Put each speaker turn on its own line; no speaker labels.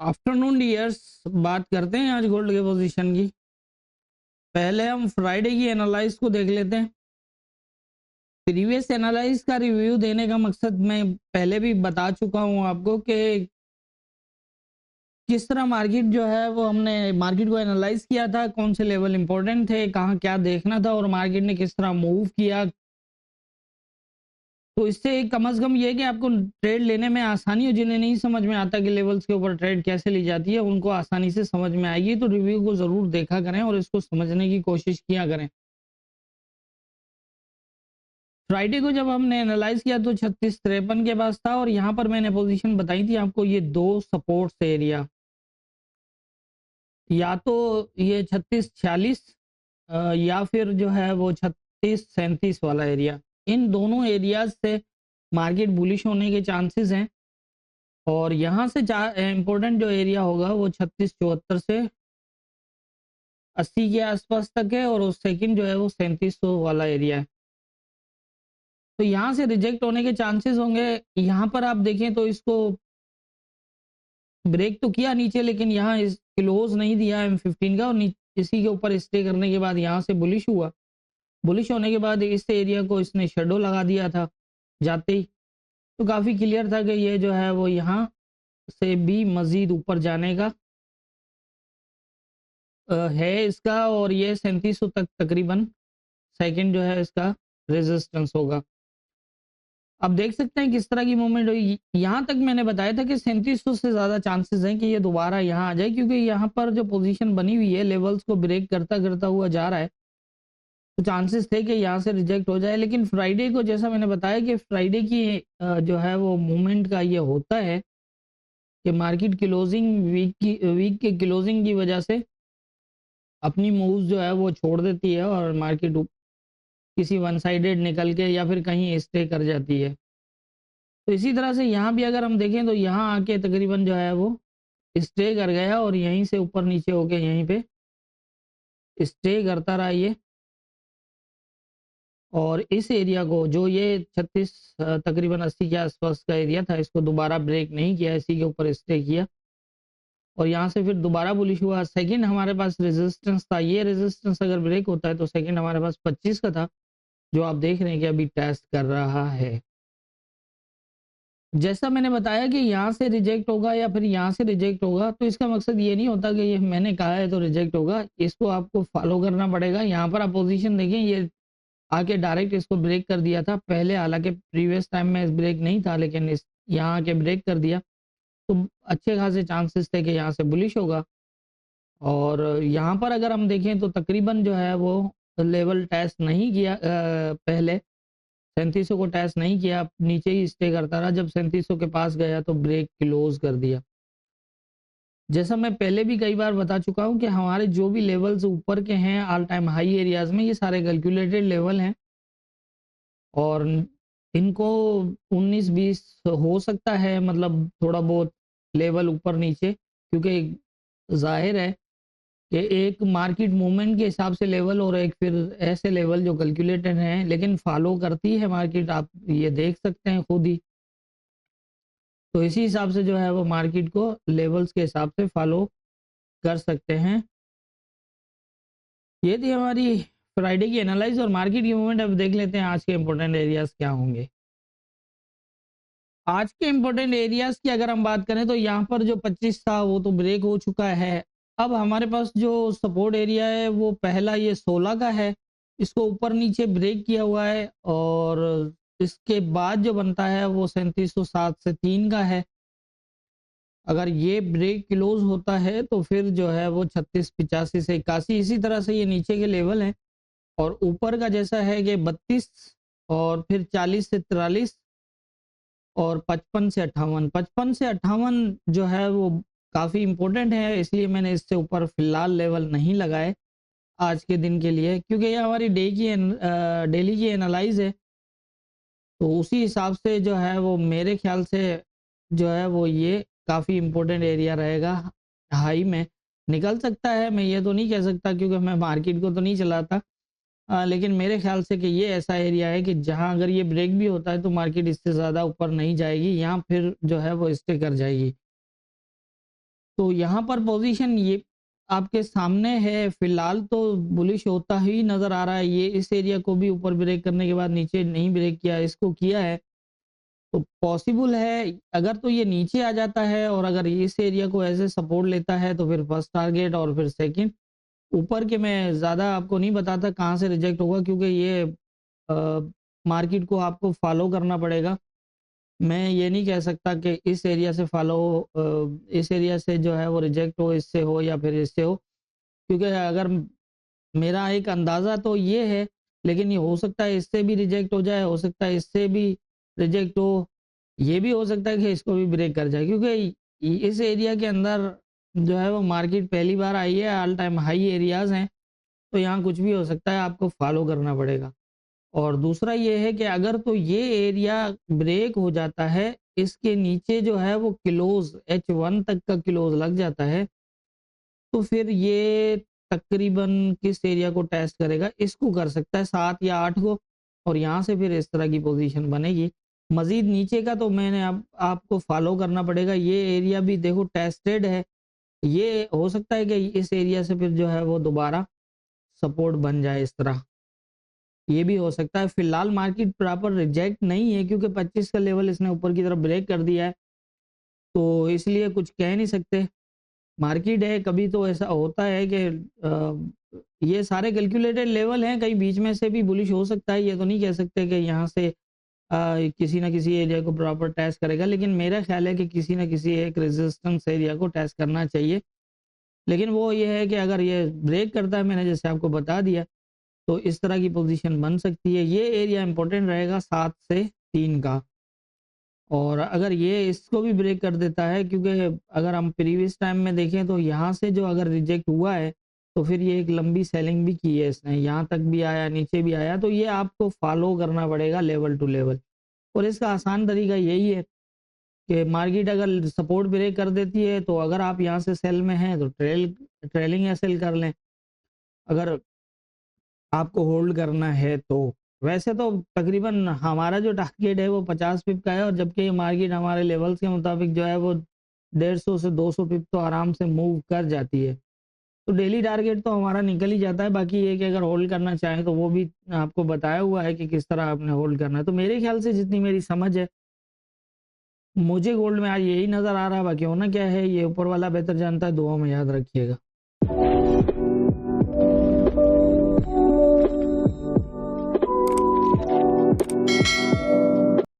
Afternoon dears, बात करते हैं आज गोल्ड के पोजीशन की। पहले हम फ्राइडे की एनालाइज को देख लेते हैं। प्रीवियस एनालाइज का रिव्यू देने का मकसद मैं पहले भी बता चुका हूं आपको कि किस तरह मार्केट जो है वो हमने मार्केट को एनालाइज किया था, कौन से लेवल इंपॉर्टेंट थे, कहाँ क्या देखना था और मार्केट ने किस तरह मूव किया। तो इससे कम से कम ये कि आपको ट्रेड लेने में आसानी हो। जिन्हें नहीं समझ में आता कि लेवल्स के ऊपर ट्रेड कैसे ली जाती है, उनको आसानी से समझ में आएगी। तो रिव्यू को ज़रूर देखा करें और इसको समझने की कोशिश किया करें। फ्राइडे को जब हमने एनालाइज किया तो 3653 के पास था और यहाँ पर मैंने पोजीशन बताई थी आपको, ये दो सपोर्ट्स एरिया, या तो ये 3646 या फिर जो है वो 3637 वाला एरिया। इन दोनों एरियाज से मार्केट बुलिश होने के चांसेस हैं। और यहाँ से इम्पोर्टेंट जो एरिया होगा वो 3674 से 80 के आसपास तक है और सेकंड जो है वो 3700 वाला एरिया है। तो यहाँ से रिजेक्ट होने के चांसेस होंगे। यहाँ पर आप देखें तो इसको ब्रेक तो किया नीचे, लेकिन यहाँ इस क्लोज नहीं दिया M15 का और इसी के ऊपर स्टे करने के बाद यहाँ से बुलिश हुआ। बुलिश होने के बाद इस एरिया को इसने शेडो लगा दिया था जाते ही। तो काफ़ी क्लियर था कि ये जो है वो यहाँ से भी मज़ीद ऊपर जाने का है इसका, और ये 3700 तक तकरीबन सेकंड जो है इसका रेजिस्टेंस होगा। अब देख सकते हैं किस तरह की मूवमेंट हुई। यहाँ तक मैंने बताया था कि 3700 से ज़्यादा चांसेस हैं कि ये दोबारा यहाँ आ जाए, क्योंकि यहाँ पर जो पोजीशन बनी हुई है लेवल्स को ब्रेक करता करता हुआ जा रहा है। तो चांसेस थे कि यहाँ से रिजेक्ट हो जाए। लेकिन फ्राइडे को जैसा मैंने बताया कि फ्राइडे की जो है वो मूवमेंट का ये होता है कि मार्केट क्लोजिंग वीक के क्लोजिंग की वजह से अपनी मूव्स जो है वो छोड़ देती है और मार्केट किसी वन साइडेड निकल के या फिर कहीं स्टे कर जाती है। तो इसी तरह से यहाँ भी अगर हम देखें तो यहाँ आके तकरीबन जो है वो स्टे कर गया और यहीं से ऊपर नीचे होके यहीं पे स्टे करता रहा ये। और इस एरिया को जो ये 36 तकरीबन 80 के आसपास का एरिया था, इसको दोबारा ब्रेक नहीं किया, इसी के ऊपर स्टे किया और यहाँ से फिर दोबारा बुलिश हुआ। सेकंड हमारे पास रेजिस्टेंस था, ये रेजिस्टेंस अगर ब्रेक होता है तो सेकंड हमारे पास 25 का था, जो आप देख रहे हैं कि अभी टेस्ट कर रहा है। जैसा मैंने बताया कि यहाँ से रिजेक्ट होगा या फिर यहाँ से रिजेक्ट होगा, तो इसका मकसद ये नहीं होता कि ये मैंने कहा है तो रिजेक्ट होगा। इसको आपको फॉलो करना पड़ेगा। यहाँ पर आप पोजीशन देखें, ये आके डायरेक्ट इसको ब्रेक कर दिया था पहले, हालांकि प्रीवियस टाइम में ब्रेक नहीं था, लेकिन इस यहाँ आके ब्रेक कर दिया तो अच्छे खासे चांसेस थे कि यहाँ से बुलिश होगा। और यहाँ पर अगर हम देखें तो तकरीबन जो है वो लेवल टेस्ट नहीं किया, पहले 3700 को टेस्ट नहीं किया, नीचे ही स्टे करता रहा। जब 3700 के पास गया तो ब्रेक क्लोज कर दिया। जैसा मैं पहले भी कई बार बता चुका हूं कि हमारे जो भी लेवल्स ऊपर के हैं ऑल टाइम हाई एरियाज में, ये सारे कैलकुलेटेड लेवल हैं और इनको 19-20 हो सकता है, मतलब थोड़ा बहुत लेवल ऊपर नीचे, क्योंकि जाहिर है कि एक मार्केट मूवमेंट के हिसाब से लेवल और एक फिर ऐसे लेवल जो कैलकुलेटेड हैं, लेकिन फॉलो करती है मार्केट, आप ये देख सकते हैं खुद ही। तो इसी हिसाब से जो है वो मार्केट को लेवल्स के हिसाब से फॉलो कर सकते हैं। ये थी हमारी फ्राइडे की एनालाइज और मार्केट की मूवमेंट। अब देख लेते हैं आज के इंपॉर्टेंट एरियाज क्या होंगे। आज के इंपॉर्टेंट एरियाज की अगर हम बात करें तो यहाँ पर जो 25 था वो तो ब्रेक हो चुका है। अब हमारे पास जो सपोर्ट एरिया है वो पहला ये 16 का है, इसको ऊपर नीचे ब्रेक किया हुआ है और इसके बाद जो बनता है वो 3707 से 3 का है। अगर ये ब्रेक क्लोज होता है तो फिर जो है वो 3685 से 81, इसी तरह से ये नीचे के लेवल हैं। और ऊपर का जैसा है कि 32 और फिर 40 से 43 और 55 से 58। 55 से 58 जो है वो काफ़ी इम्पोर्टेंट है, इसलिए मैंने इससे ऊपर फिलहाल लेवल नहीं लगाए आज के दिन के लिए, क्योंकि ये हमारी डेली की एनालाइज है। तो उसी हिसाब से जो है वो मेरे ख्याल से जो है वो ये काफ़ी इम्पोर्टेंट एरिया रहेगा। हाई में निकल सकता है, मैं ये तो नहीं कह सकता क्योंकि मैं मार्केट को तो नहीं चलाता, लेकिन मेरे ख्याल से कि ये ऐसा एरिया है कि जहां अगर ये ब्रेक भी होता है तो मार्केट इससे ज़्यादा ऊपर नहीं जाएगी, यहाँ फिर जो है वो स्टे कर जाएगी। तो यहाँ पर पोजीशन ये आपके सामने है, फिलहाल तो बुलिश होता ही नज़र आ रहा है। ये इस एरिया को भी ऊपर ब्रेक करने के बाद नीचे नहीं ब्रेक किया, इसको किया है। तो पॉसिबल है अगर तो ये नीचे आ जाता है और अगर इस एरिया को ऐसे सपोर्ट लेता है तो फिर फर्स्ट टारगेट और फिर सेकंड। ऊपर के मैं ज़्यादा आपको नहीं बताता कहाँ से रिजेक्ट होगा, क्योंकि ये मार्केट को आपको फॉलो करना पड़ेगा। मैं ये नहीं कह सकता कि इस एरिया से इस एरिया से जो है वो रिजेक्ट हो, इससे हो या फिर इससे हो, क्योंकि अगर मेरा एक अंदाज़ा तो ये है, लेकिन ये हो सकता है इससे भी रिजेक्ट हो जाए, हो सकता है इससे भी रिजेक्ट हो, ये भी हो सकता है कि इसको भी ब्रेक कर जाए, क्योंकि इस एरिया के अंदर जो है वो मार्केट पहली बार आई है, ऑल टाइम हाई एरियाज़ हैं, तो यहाँ कुछ भी हो सकता है, आपको फॉलो करना पड़ेगा। और दूसरा ये है कि अगर तो ये एरिया ब्रेक हो जाता है, इसके नीचे जो है वो क्लोज़ H1 तक का क्लोज़ लग जाता है, तो फिर ये तकरीबन किस एरिया को टेस्ट करेगा, इसको कर सकता है 7 या 8 को, और यहाँ से फिर इस तरह की पोजीशन बनेगी। मज़ीद नीचे का तो मैंने अब आपको फॉलो करना पड़ेगा, ये एरिया भी देखो टेस्टेड है, ये हो सकता है कि इस एरिया से फिर जो है वो दोबारा सपोर्ट बन जाए इस तरह। ये भी हो सकता है। फिलहाल मार्केट प्रॉपर रिजेक्ट नहीं है, क्योंकि 25 का लेवल इसने ऊपर की तरफ ब्रेक कर दिया है, तो इसलिए कुछ कह नहीं सकते। मार्केट है, कभी तो ऐसा होता है कि ये सारे कैलकुलेटेड लेवल हैं, कहीं बीच में से भी बुलिश हो सकता है, ये तो नहीं कह सकते कि यहाँ से किसी न किसी एरिया को प्रॉपर टेस्ट करेगा, लेकिन मेरा ख्याल है कि किसी न किसी एक रेजिस्टेंस एरिया को टेस्ट करना चाहिए। लेकिन वो ये है कि अगर ये ब्रेक करता है, मैंने जैसे आपको बता दिया, तो इस तरह की पोजीशन बन सकती है। ये एरिया इंपॉर्टेंट रहेगा 7 से 3 का, और अगर ये इसको भी ब्रेक कर देता है, क्योंकि अगर हम प्रीवियस टाइम में देखें तो यहाँ से जो अगर रिजेक्ट हुआ है, तो फिर ये एक लंबी सेलिंग भी की है इसने, यहाँ तक भी आया, नीचे भी आया, तो ये आपको फॉलो करना पड़ेगा लेवल टू लेवल। और इसका आसान तरीका यही है कि मार्केट अगर सपोर्ट ब्रेक कर देती है, तो अगर आप यहाँ से सेल में हैं तो ट्रेलिंग या सेल कर लें, अगर आपको होल्ड करना है तो। वैसे तो तकरीबन हमारा जो टारगेट है वो 50 पिप का है, और जबकि ये मार्केट हमारे लेवल्स के मुताबिक जो है वो 150 से 200 पिप तो आराम से मूव कर जाती है। तो डेली टारगेट तो हमारा निकल ही जाता है। बाकी ये कि अगर होल्ड करना चाहें तो वो भी आपको बताया हुआ है कि किस तरह आपने होल्ड करना है। तो मेरे ख्याल से जितनी मेरी समझ है, मुझे गोल्ड में आज यही नज़र आ रहा है, बाकी होना क्या है ये ऊपर वाला बेहतर जानता है। दुआ में याद रखिएगा।